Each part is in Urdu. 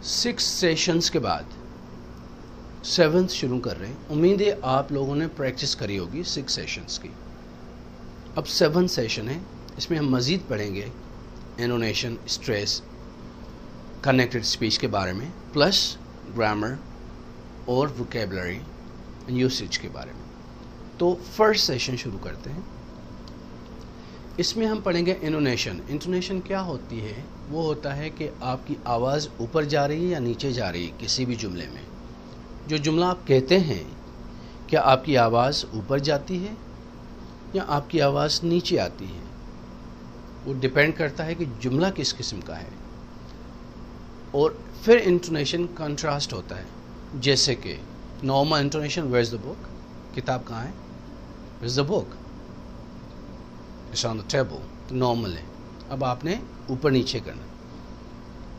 6 سیشنز کے بعد 7th شروع کر رہے ہیں. امید ہے آپ لوگوں نے پریکٹس کری ہوگی 6 سیشنز کی. اب 7 سیشن ہے, اس میں ہم مزید پڑھیں گے انونیشن, اسٹریس, کنیکٹڈ اسپیچ کے بارے میں, پلس گرامر اور ووکیبلری اینڈ یوسیج کے بارے میں. تو فرسٹ سیشن شروع کرتے ہیں. اس میں ہم پڑھیں گے انونیشن. انٹونیشن کیا ہوتی ہے؟ وہ ہوتا ہے کہ آپ کی آواز اوپر جا رہی ہے یا نیچے جا رہی ہے کسی بھی جملے میں. جو جملہ آپ کہتے ہیں, کیا آپ کی آواز اوپر جاتی ہے یا آپ کی آواز نیچے آتی ہے؟ وہ ڈیپینڈ کرتا ہے کہ جملہ کس قسم کا ہے. اور پھر انٹونیشن کنٹراسٹ ہوتا ہے, جیسے کہ normal intonation, where is the book, کتاب کہاں ہے, where is the book, it's on the table, تو نارمل ہے. اب آپ نے اوپر نیچے کرنا,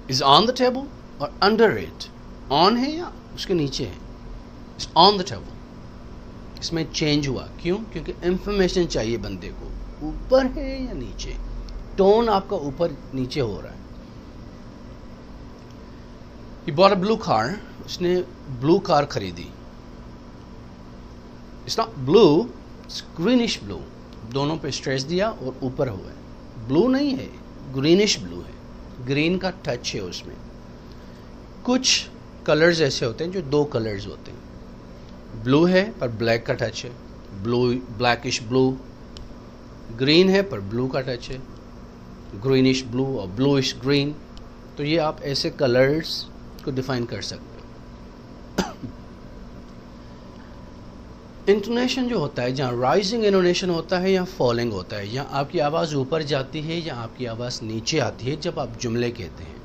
از آن دا ٹیبل اور انڈر اٹ, آن ہے یا اس کے نیچے ہے, اٹس آن دا ٹیبل. اس میں چینج ہوا, کیوں؟ کیونکہ انفارمیشن چاہیے بندے کو, اوپر ہے یا نیچے. ٹون آپ کا اوپر نیچے ہو رہا ہے. He bought a blue car. اس نے بلو کار خریدی. It's not blue, it's greenish blue. دونوں پہ اسٹریس دیا اور اوپر ہوا ہے. بلو نہیں ہے, گرینش بلو ہے. گرین کا ٹچ ہے اس میں. کچھ کلرز ایسے ہوتے ہیں جو 2 کلرز ہوتے ہیں. بلو ہے پر بلیک کا ٹچ ہے, بلیکش بلو. گرین ہے پر بلو کا ٹچ ہے, گرینش بلو اور بلوش گرین. تو یہ آپ ایسے کلرز کو ڈیفائن کر سکتے ہو. انٹونیشن جو ہوتا ہے, جہاں رائزنگ انٹونیشن ہوتا ہے یا فالنگ ہوتا ہے, یا آپ کی آواز اوپر جاتی ہے یا آپ کی آواز نیچے آتی ہے جب آپ جملے کہتے ہیں.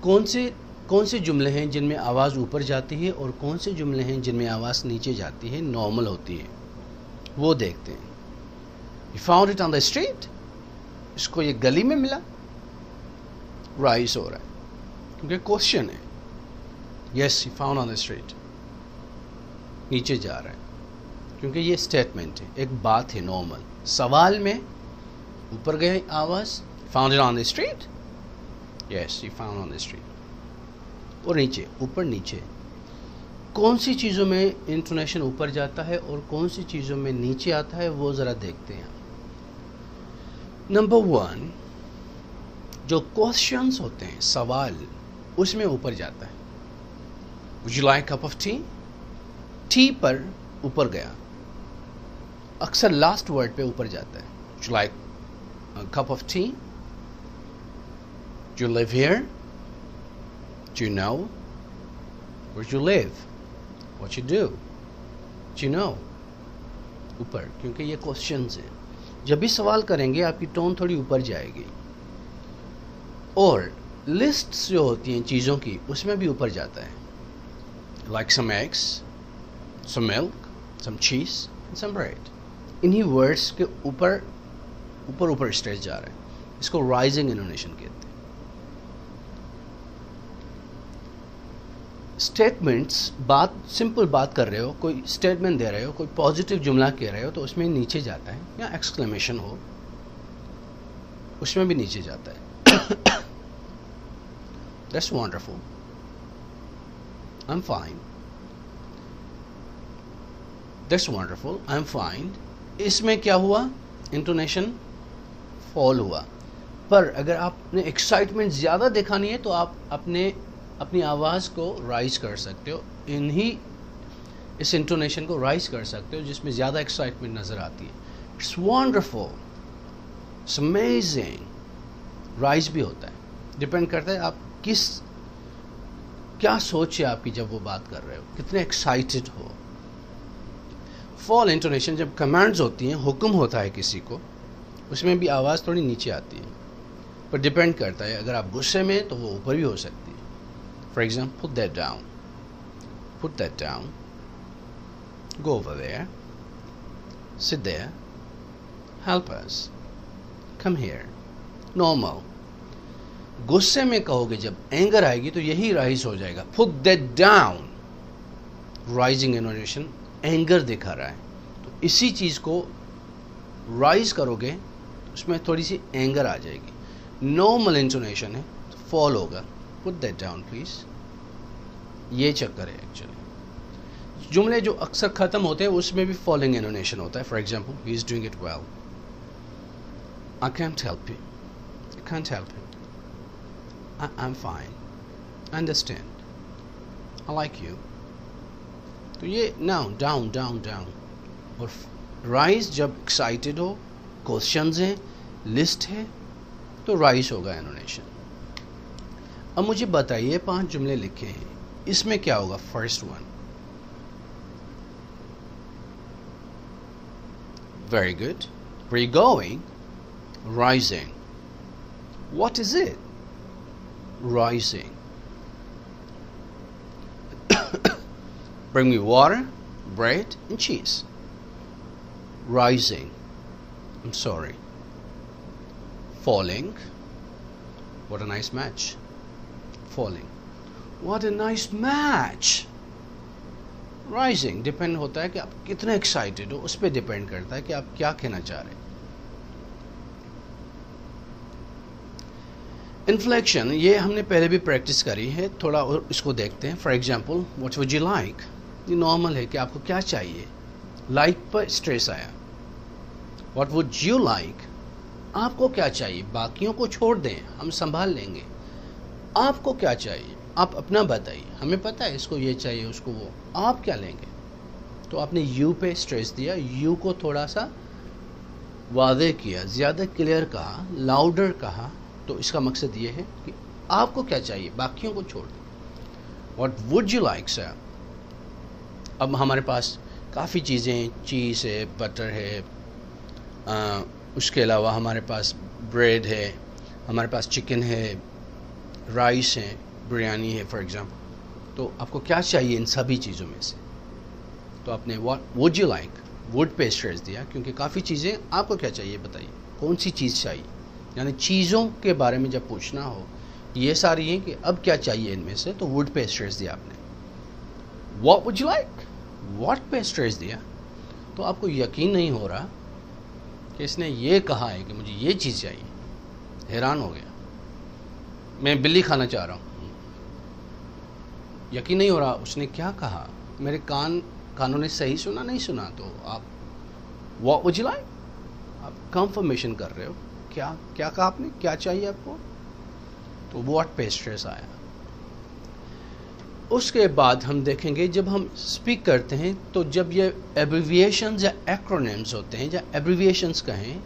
کون سے جملے ہیں جن میں آواز اوپر جاتی ہے اور کون سے جملے ہیں جن میں آواز نیچے جاتی ہے, نارمل ہوتی ہے, وہ دیکھتے ہیں. You found it on the street. اس کو یہ گلی میں ملا, رائز ہو رہا ہے کیونکہ کوشچن ہے. یس, he found on the street. نیچے جا رہا ہے کیونکہ یہ اسٹیٹمنٹ ہے, ایک بات ہے نارمل. سوال میں اوپر گئے آواز, found it on the street. Yes, he found on the street. اور نیچے, اوپر نیچے. کون سی چیزوں میں انٹونیشن اوپر جاتا ہے اور کون سی چیزوں میں نیچے آتا ہے, وہ ذرا دیکھتے ہیں. نمبر 1, جو کوشچنز ہوتے ہیں, سوال, اس میں اوپر جاتا ہے. Would you like a cup of tea? Tea پر اوپر گیا, اکثر لاسٹ ورڈ پہ اوپر جاتا ہے. Would you like a cup of tea? Do you live here? Do you know? Where do you live? What you do? Do you know? اوپر, کیونکہ یہ کوشچنز ہیں. جب بھی سوال کریں گے آپ کی ٹون تھوڑی اوپر جائے گی. اور لسٹس جو ہوتی ہیں چیزوں کی, اس میں بھی اوپر جاتا ہے. Like some eggs, some milk, some cheese, and some bread. انہی ورڈس کے اوپر اسٹریس جا رہا ہے. اس کو رائزنگ انٹونیشن کہتے ہیں. اسٹیٹمنٹس, بات, سمپل بات کر رہے ہو, کوئی اسٹیٹمنٹ دے رہے ہو, کوئی پازیٹیو جملہ کہہ رہے ہو, تو اس میں نیچے جاتا ہے. یا ایکسکلیمیشن ہو, اس میں بھی نیچے جاتا ہے. That's wonderful. I'm fine. That's wonderful. I'm fine. اس میں کیا ہوا؟ انٹونیشن فال ہوا. پر اگر آپ نے ایکسائٹمنٹ زیادہ دکھانی ہے تو آپ اپنی آواز کو رائز کر سکتے ہو. اس انٹونیشن کو رائز کر سکتے ہو جس میں زیادہ ایکسائٹمنٹ نظر آتی ہے. It's wonderful. It's amazing. Rise بھی ہوتا ہے. ڈپینڈ کرتا ہے آپ کیا سوچ ہے آپ کی جب وہ بات کر رہے ہو, کتنے ایکسائٹڈ ہو. فال انٹونیشن جب کمانڈز ہوتی ہیں, حکم ہوتا ہے کسی کو, اس میں بھی آواز تھوڑی نیچے آتی ہے. پر ڈپینڈ کرتا ہے, اگر آپ غصے میں تو وہ اوپر بھی ہو سکتی ہے. For example, put that down. Put that down. Go over there. Sit there. Help us. Come here. Normal. غصے میں کہو گے, جب اینگر آئے گی تو یہی رائز ہو جائے گا. Put that down. Rising intonation anger دکھا رہا ہے, تو اسی چیز کو رائز کرو گے اس میں تھوڑی سی اینگر آ جائے گی. نارمل انٹونیشن ہے تو فال ہوگا. Put that down please. یہ چکر ہے ایکچولی. جملے جو اکثر ختم ہوتے ہیں اس میں بھی فالوئنگ انونیشن ہوتا ہے. For example, he is doing it well. I can't help you. I can't help you. I'm fine. I understand. I like you. تو یہ ناؤن ڈاؤن ڈاؤن ڈاؤن. اور رائز جب ایکسائٹیڈ ہو, کوشچنز ہیں, لسٹ ہے, تو رائز ہوگا انونیشن. اب مجھے بتائیے 5 جملے لکھے ہیں, اس میں کیا ہوگا؟ First one, very good. Where you going? Rising. What is it? Rising. Bring me water, bread and cheese. Rising. I'm sorry. Falling. What a nice match. Falling. What a nice match. Rising depend ہوتا ہے کہ آپ کتنے ایکسائٹیڈ ہو, اس پہ ڈپینڈ کرتا ہے کہ آپ کیا کہنا چاہ رہے ہیں. انفلیکشن یہ ہم نے پہلے بھی پریکٹس کری ہے, تھوڑا اور اس کو دیکھتے ہیں. For example, what would you like? یہ نارمل ہے کہ آپ کو کیا چاہیے. لائک پر اسٹریس آیا. What would you like? آپ کو کیا چاہیے؟ باقیوں کو چھوڑ دیں, ہم سنبھال لیں گے. آپ کو کیا چاہیے؟ آپ اپنا بتائیے. ہمیں پتہ ہے اس کو یہ چاہیے, اس کو وہ. آپ کیا لیں گے؟ تو آپ نے یو پہ اسٹریس دیا, یو کو تھوڑا سا واضح کیا, زیادہ کلیئر کہا, لاؤڈر کہا. تو اس کا مقصد یہ ہے کہ آپ کو کیا چاہیے, باقیوں کو چھوڑ دیں. واٹ وڈ یو لائک سر؟ اب ہمارے پاس کافی چیزیں ہیں, چیز ہے, بٹر ہے, اس کے علاوہ ہمارے پاس بریڈ ہے, ہمارے پاس چکن ہے, رائس ہے, بریانی ہے فار ایگزامپل. تو آپ کو کیا چاہیے ان سبھی چیزوں میں سے؟ تو آپ نے what would you like, would پہ اسٹریس دیا کیونکہ کافی چیزیں. آپ کو کیا چاہیے بتائیے, کون سی چیز چاہیے؟ یعنی چیزوں کے بارے میں جب پوچھنا ہو, یہ ساری ہیں کہ اب کیا چاہیے ان میں سے, تو وڈ پہ اسٹریس دیا آپ نے. What would you like, what پہ اسٹریس دیا. تو آپ کو یقین نہیں ہو رہا کہ اس نے یہ کہا ہے کہ مجھے یہ چیز چاہیے. حیران ہو گیا, میں بلی کھانا چاہ رہا ہوں. یقین نہیں ہو رہا اس نے کیا کہا, میرے کانوں نے صحیح سنا نہیں سنا. تو آپ واٹ وڈ یو لائک, آپ کنفرمیشن کر رہے ہو. کیا کہا آپ نے, کیا چاہیے آپ کو. تو واٹ پہ اسٹریس آیا. اس کے بعد ہم دیکھیں گے جب ہم اسپیک کرتے ہیں تو جب یہ ایبریویشنز یا ایکرونیمز ہوتے ہیں, یا ایبریویشنز کہیں,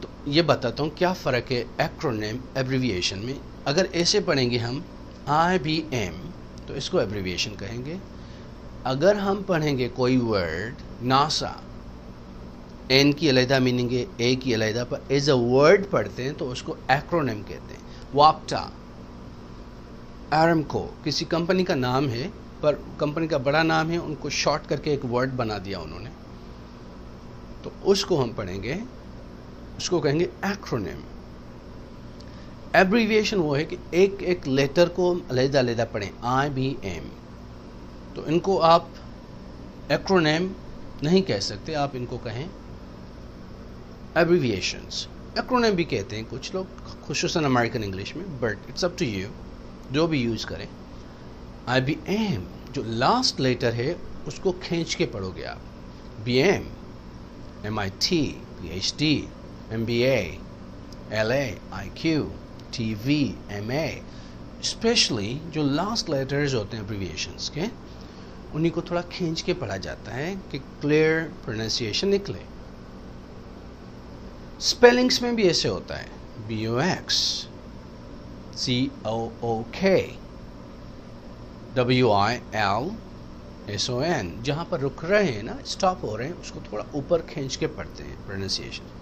تو یہ بتاتا ہوں کیا فرق ہے ایکرونیم ایبریویشن میں. اگر ایسے پڑھیں گے ہم IBM تو اس کو ایبریویشن کہیں گے. اگر ہم پڑھیں گے کوئی ورڈ ناسا, این کی علیحدہ میننگ ہے, اے کی علیحدہ, پر ایز اے ورڈ پڑھتے ہیں تو اس کو ایکرونیم کہتے ہیں. واپٹا, ایرمکو کسی کمپنی کا نام ہے پر کمپنی کا بڑا نام ہے, ان کو شارٹ کر کے ایک ورڈ بنا دیا انہوں نے, تو اس کو ہم پڑھیں گے, اس کو کہیں گے ایکرونیم. ایبریویشن وہ ہے کہ ایک ایک لیٹر کو علیحدہ علیحدہ پڑھیں. IBM, تو ان کو آپ ایکرونیم نہیں کہہ سکتے, آپ ان کو کہیں ایبریویشنز. ایکرونیم بھی کہتے ہیں کچھ لوگ, خصوصاً امریکن انگلش میں, but it's up to you, جو بھی یوز کریں. IBM جو لاسٹ لیٹر ہے اس کو کھینچ کے پڑھو گے آپ. BM, MIT, PhD, MBA, LA, IQ, TV, MA. Especially جو لاسٹ لیٹرز ہوتے ہیں ایبریویشنز کے, انہیں کو تھوڑا کھینچ کے پڑھا جاتا ہے کہ کلیئر پروننسیشن نکلے. اسپیلنگس میں بھی ایسے ہوتا ہے. BOX, COOK, WIL, SON. جہاں پر رک رہے ہیں نا, اسٹاپ ہو رہے ہیں, اس کو تھوڑا اوپر کھینچ کے پڑھتے ہیں pronunciation.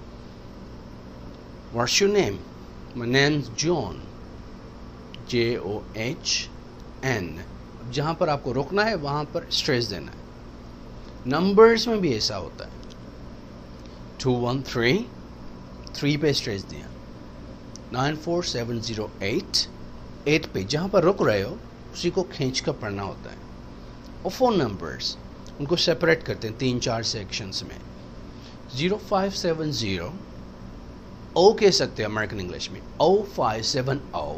What's your name? My name's John. JOHN. جہاں پر آپ کو رکنا ہے وہاں پر اسٹریس دینا ہے. نمبرز میں بھی ایسا ہوتا ہے. 213, 3 پہ اسٹریس دیا. 94708, 8 پہ جہاں پر رک رہے ہو اسی کو کھینچ کر پڑھنا ہوتا ہے. اور فون نمبرز ان کو سیپریٹ کرتے ہیں 3-4 سیکشنز میں. 0570, او کہہ سکتے ہیں امریکن انگلش میں, 0570,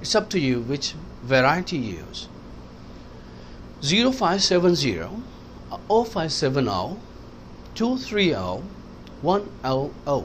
It's up to you which variety you use. 0570, 0570, 230, 100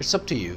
It's up to you.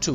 2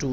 2